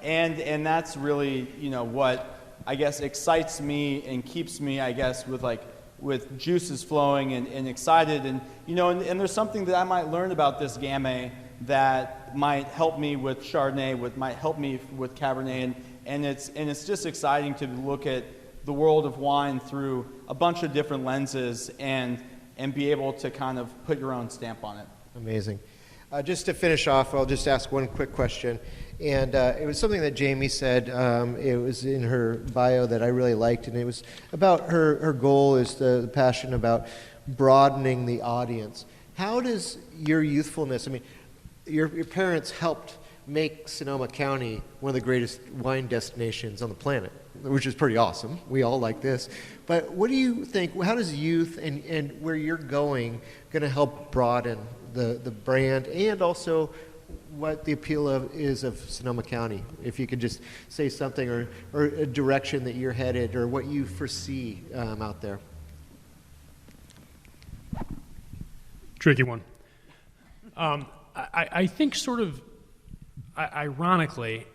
and that's really, what I guess excites me and keeps me, I guess, with juices flowing and excited, and and there's something that I might learn about this Gamay that might help me with Chardonnay, might help me with Cabernet, and it's just exciting to look at the world of wine through a bunch of different lenses and be able to kind of put your own stamp on it. Amazing. Just to finish off, I'll just ask one quick question, and it was something that Jamie said. It was in her bio that I really liked, and it was about her goal is the passion about broadening the audience. How does your youthfulness, your parents helped make Sonoma County one of the greatest wine destinations on the planet, which is pretty awesome. We all like this. But what do you think, how does youth and where you're going to help broaden the brand, and also what the appeal is of Sonoma County? If you could just say something or a direction that you're headed or what you foresee out there. Tricky one. I think sort of ironically,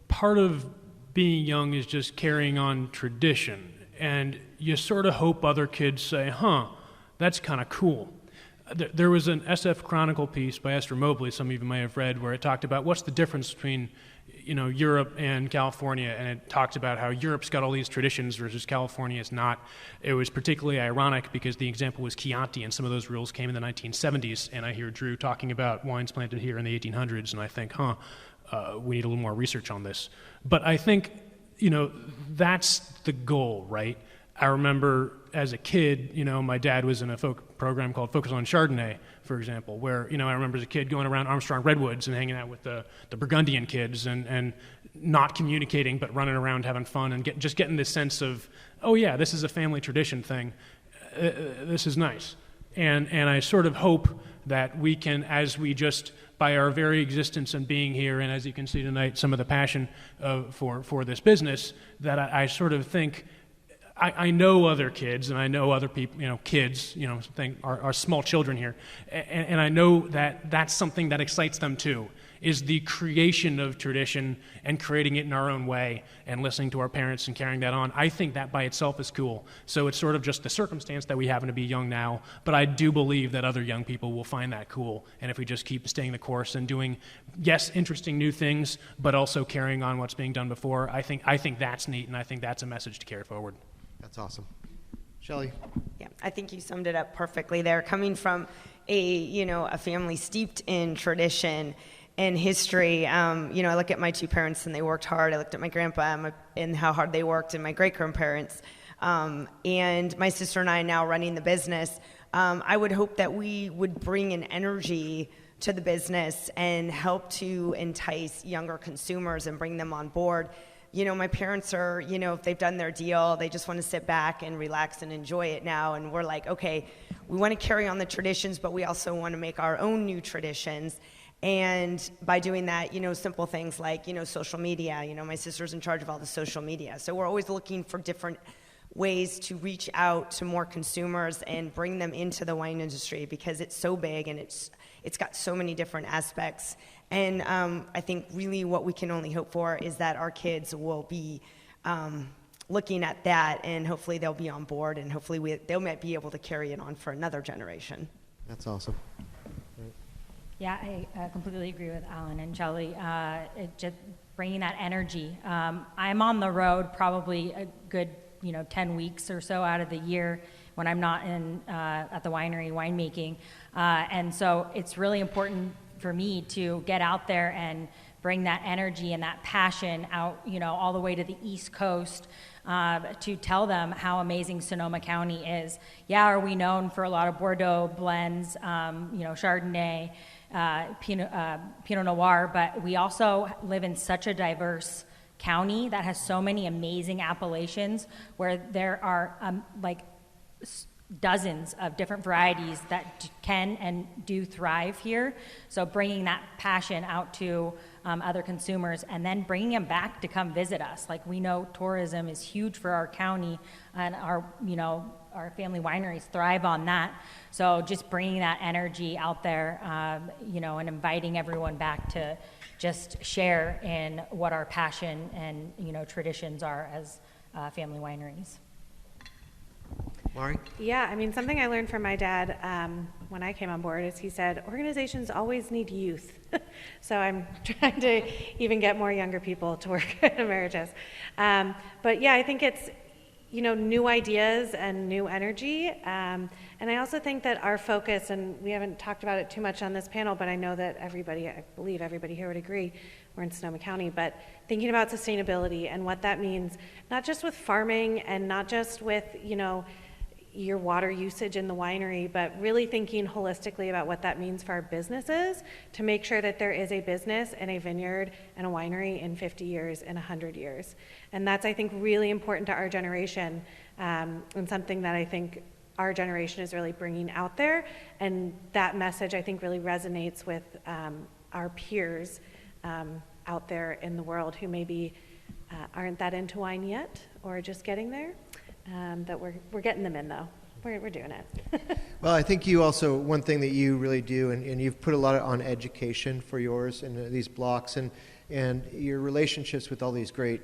part of being young is just carrying on tradition, and you sort of hope other kids say, that's kind of cool. There was an SF Chronicle piece by Esther Mobley, some of you may have read, where it talked about what's the difference between Europe and California, and it talks about how Europe's got all these traditions versus California's not. It was particularly ironic because the example was Chianti, and some of those rules came in the 1970s, and I hear Drew talking about wines planted here in the 1800s, and I think, we need a little more research on this. But I think, that's the goal, right? I remember as a kid, my dad was in a program called Focus on Chardonnay, for example, where, I remember as a kid going around Armstrong Redwoods and hanging out with the Burgundian kids and not communicating but running around having fun and just getting this sense of, oh yeah, this is a family tradition thing. This is nice. And I sort of hope that we can, as we just, by our very existence and being here, and as you can see tonight, some of the passion for this business, that I sort of think I know other kids, and I know other people, kids, are small children here, and I know that that's something that excites them too, is the creation of tradition and creating it in our own way and listening to our parents and carrying that on. I think that by itself is cool. So it's sort of just the circumstance that we happen to be young now, but I do believe that other young people will find that cool. And if we just keep staying the course and doing, yes, interesting new things, but also carrying on what's being done before, I think that's neat, and I think that's a message to carry forward. That's awesome. Shelly? Yeah, I think you summed it up perfectly there. Coming from a family steeped in tradition and history, I look at my two parents and they worked hard. I looked at my grandpa and how hard they worked, and my great-grandparents. And my sister and I now running the business. I would hope that we would bring an energy to the business and help to entice younger consumers and bring them on board. My parents are, if they've done their deal, they just want to sit back and relax and enjoy it now. And we're like, okay, we want to carry on the traditions, but we also want to make our own new traditions. And by doing that, simple things like, social media, my sister's in charge of all the social media. So we're always looking for different ways to reach out to more consumers and bring them into the wine industry, because it's so big and it's got so many different aspects. And I think really what we can only hope for is that our kids will be looking at that, and hopefully they'll be on board, and hopefully they might be able to carry it on for another generation. That's awesome. Yeah, I completely agree with Alan and Shelly. Just bringing that energy. I'm on the road probably a good 10 weeks or so out of the year when I'm not at the winery winemaking, and so it's really important for me to get out there and bring that energy and that passion out, all the way to the East Coast, to tell them how amazing Sonoma County is. Yeah, are we known for a lot of Bordeaux blends, Chardonnay, Pinot Noir, but we also live in such a diverse county that has so many amazing appellations where there are dozens of different varieties that can and do thrive here. So bringing that passion out to other consumers, and then bringing them back to come visit us. Like, we know tourism is huge for our county, and our family wineries thrive on that. So just bringing that energy out there, and inviting everyone back to just share in what our passion and traditions are as family wineries. Mari? Yeah, something I learned from my dad when I came on board is he said, organizations always need youth. So I'm trying to even get more younger people to work at Emeritus. But yeah, I think it's, new ideas and new energy. And I also think that our focus, and we haven't talked about it too much on this panel, but I know that I believe everybody here would agree, we're in Sonoma County, but thinking about sustainability and what that means, not just with farming and not just with, your water usage in the winery, but really thinking holistically about what that means for our businesses to make sure that there is a business and a vineyard and a winery in 50 years and 100 years. And that's, I think, really important to our generation, and something that I think our generation is really bringing out there. And that message, I think, really resonates with our peers out there in the world who maybe aren't that into wine yet or are just getting there. That we're getting them in, though. We're doing it. Well, I think you also, one thing that you really do, and you've put a lot on education for yours and these blocks, and your relationships with all these great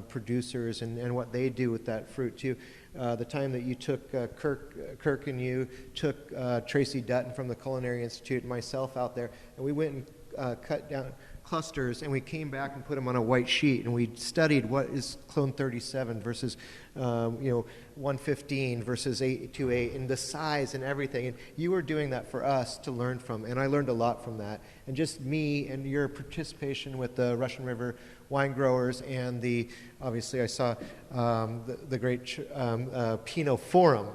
producers and what they do with that fruit too. The time that you took Kirk and you took Tracy Dutton from the Culinary Institute and myself out there, and we went and cut down clusters, and we came back and put them on a white sheet, and we studied what is clone 37 versus 115 versus 828, and the size and everything. And you were doing that for us to learn from, and I learned a lot from that. And just me and your participation with the Russian River wine growers, and obviously I saw the great Pinot Forum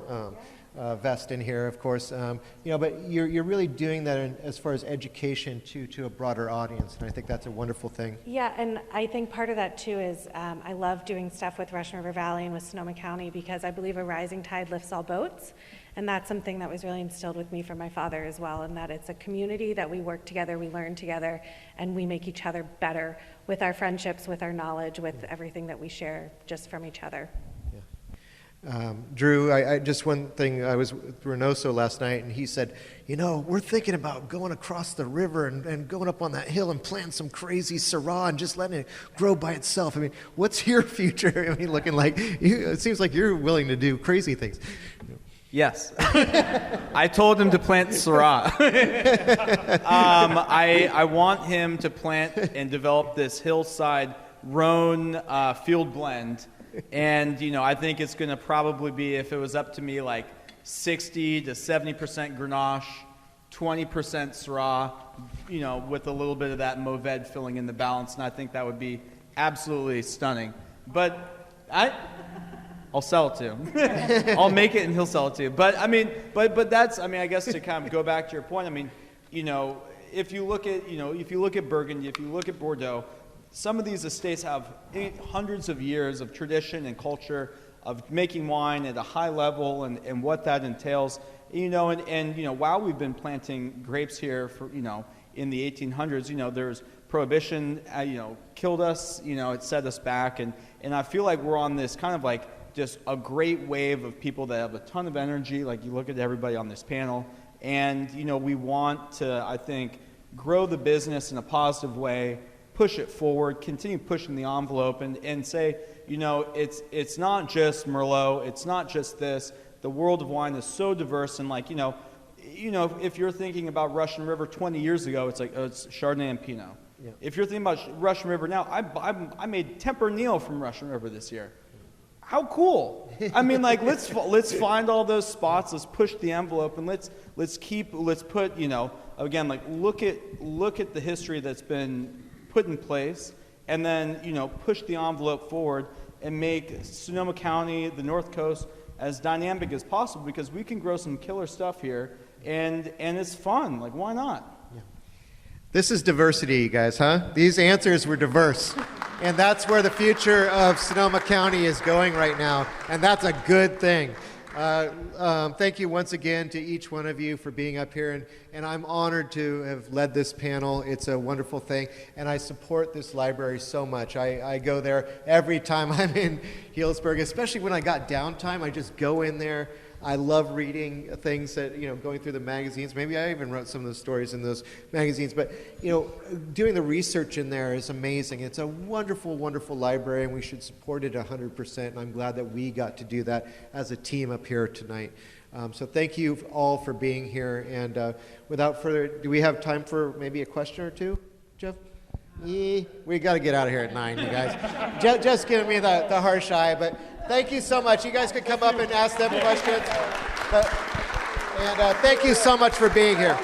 vest in here, of course, but you're really doing that as far as education to a broader audience, and I think that's a wonderful thing. Yeah, and I think part of that too is I love doing stuff with Russian River Valley and with Sonoma County, because I believe a rising tide lifts all boats, and that's something that was really instilled with me from my father as well, and that it's a community that we work together, we learn together, and we make each other better with our friendships, with our knowledge, with everything that we share just from each other. Drew, I just one thing, I was with Reynoso last night, and he said, we're thinking about going across the river and going up on that hill and planting some crazy Syrah and just letting it grow by itself. I mean, what's your future? Looking like, it seems like you're willing to do crazy things. Yes. I told him to plant Syrah. I want him to plant and develop this hillside Rhone field blend. And, I think it's going to probably be, if it was up to me, like 60 to 70% Grenache, 20% Syrah, with a little bit of that Mourvèdre filling in the balance. And I think that would be absolutely stunning. But I'll sell it to him. I'll make it and he'll sell it to you. But that's, I guess to kind of go back to your point, if you look at Burgundy, if you look at Bordeaux, some of these estates have hundreds of years of tradition and culture of making wine at a high level and what that entails. While we've been planting grapes here for, in the 1800s, there's Prohibition, killed us, it set us back. And I feel like we're on this kind of like just a great wave of people that have a ton of energy. Like you look at everybody on this panel and, we want to, I think, grow the business in a positive way, push it forward, continue pushing the envelope, and say, it's not just Merlot, it's not just this. The world of wine is so diverse, and if you're thinking about Russian River 20 years ago, it's like, it's Chardonnay and Pinot. Yeah. If you're thinking about Russian River now, I made Tempranillo from Russian River this year. How cool! Let's find all those spots. Let's push the envelope, and let's put again, look at the history that's been put in place, and then push the envelope forward and make Sonoma County, the North Coast, as dynamic as possible, because we can grow some killer stuff here, and it's fun. Like, why not? Yeah. This is diversity, guys, huh? These answers were diverse, and that's where the future of Sonoma County is going right now, and that's a good thing. Thank you once again to each one of you for being up here, and I'm honored to have led this panel. It's a wonderful thing, and I support this library so much. I go there every time I'm in Healdsburg, especially when I got downtime. I just go in there. I love reading things that, going through the magazines. Maybe I even wrote some of the stories in those magazines. But, doing the research in there is amazing. It's a wonderful, wonderful library, and we should support it 100%. And I'm glad that we got to do that as a team up here tonight. So thank you all for being here. And without further, do we have time for maybe a question or two, Jeff? We got to get out of here at 9, you guys. Just giving me the harsh eye, but thank you so much. You guys could come up and ask them questions. And thank you so much for being here.